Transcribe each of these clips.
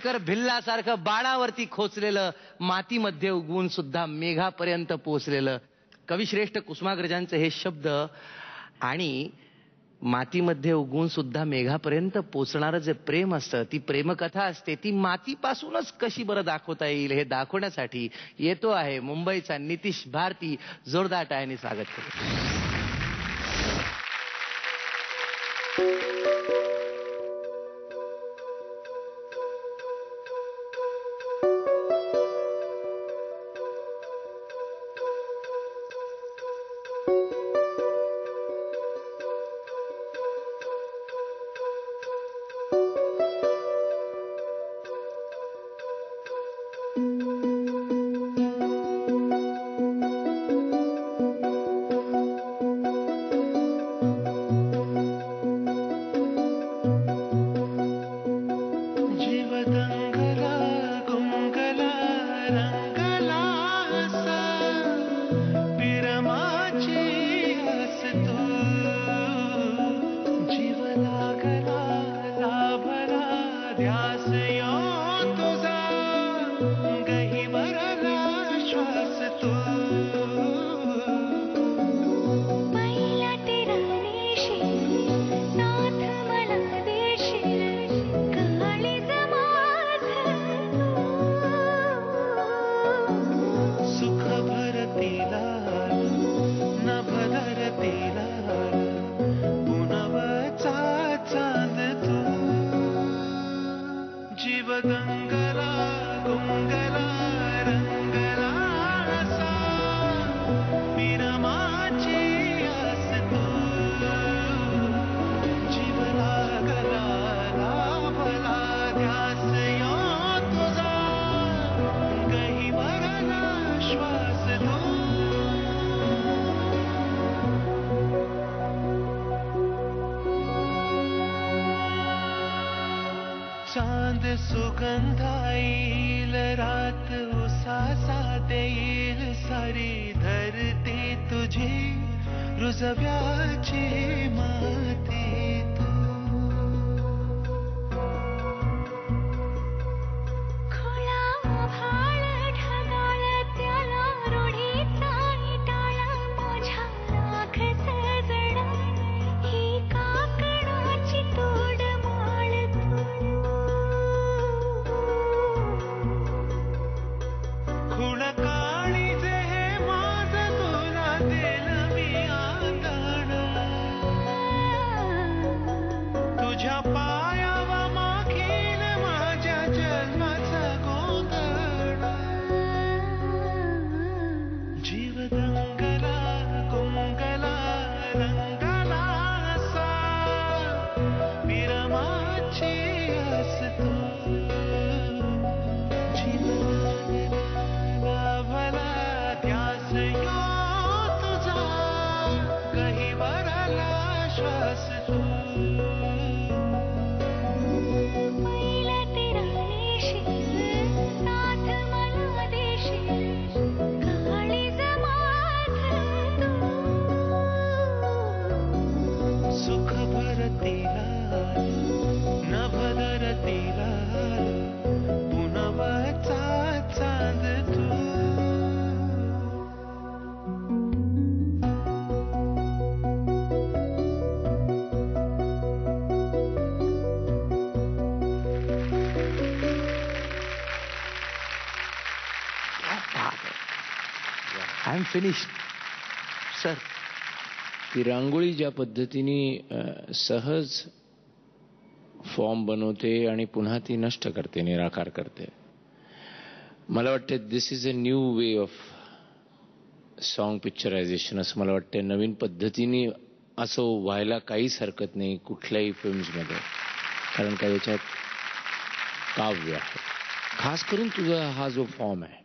शंकर भिल्लासारखं बाणावरती खोचलेलं, मातीमध्ये उगवून सुद्धा मेघापर्यंत पोहोचलेलं कविश्रेष्ठ कुसुमाग्रजांचे हे शब्द. आणि मातीमध्ये उगवून सुद्धा मेघापर्यंत पोचणारं जे प्रेम असतं, ती प्रेमकथा असते, ती मातीपासूनच कशी बरं दाखवता येईल हे दाखवण्यासाठी येतो आहे मुंबईचा नितीश भारती. जोरदार टाळ्यांनी स्वागत करतो. चांद सुगंधाईल रात उसासा देईल सारी धरती तुझी रुजव्याची माती तू. खुला भाळ ढगाळ त्याला रूढीचा टाळा माझ्या लाख सजणा ही काकणाची तोड माळ तू. खुण काळी जे हे माझ तुला देल मी आंगण तुझ्या पायावा मागील माझ्या जन्माचा गोंधळ. जीव दंगला गुंगला रंगला असा विरमाची आस तू. भला ध्यास यो तुझा गहिवरला श्वास तू. पहिला तेरा नेशील साथ मला देशील काळीज माझ तू. सुख भरतीला नभ धरतीला पुनवचा चांद तू. I am finished sir. ती रांगोळी ज्या पद्धतीने सहज फॉर्म बनवते आणि पुन्हा ती नष्ट करते, निराकार करते. मला वाटते this is a new way of song picturisation असं मला वाटते. नवीन पद्धतीने असं व्हायला काहीच हरकत नाही कुठल्याही फिल्म्समध्ये, कारण का याच्यात काव्य आहे. खास करून तुझा हा जो फॉर्म आहे,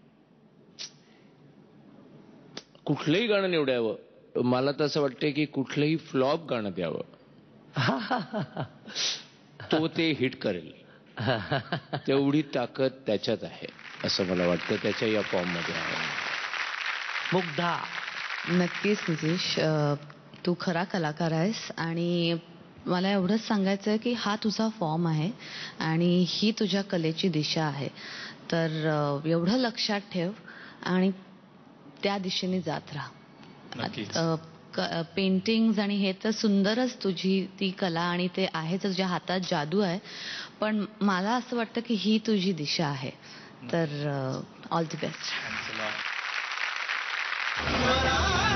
कुठलंही गाणं निवडावं. मला तर असं वाटतंय की कुठलंही फ्लॉप गाणं द्यावं, तो ते हिट करेल. तेवढी ताकद त्याच्यात आहे असं मला वाटतं, त्याच्या या फॉर्म मध्ये आहे. मुग्धा. नक्कीच नितीश, तू खरा कलाकार आहेस आणि मला एवढंच सांगायचं आहे की हा तुझा फॉर्म आहे आणि ही तुझ्या कलेची दिशा आहे. तर एवढं लक्षात ठेव आणि त्या दिशेने जात राहा. नक्कीच. पेंटिंग्स आणि हे तर सुंदरच तुझी ती कला आणि ते आहेच, तुझ्या हातात जादू आहे. पण मला असं वाटतं की ही तुझी दिशा आहे. तर all the best. Thanks a lot.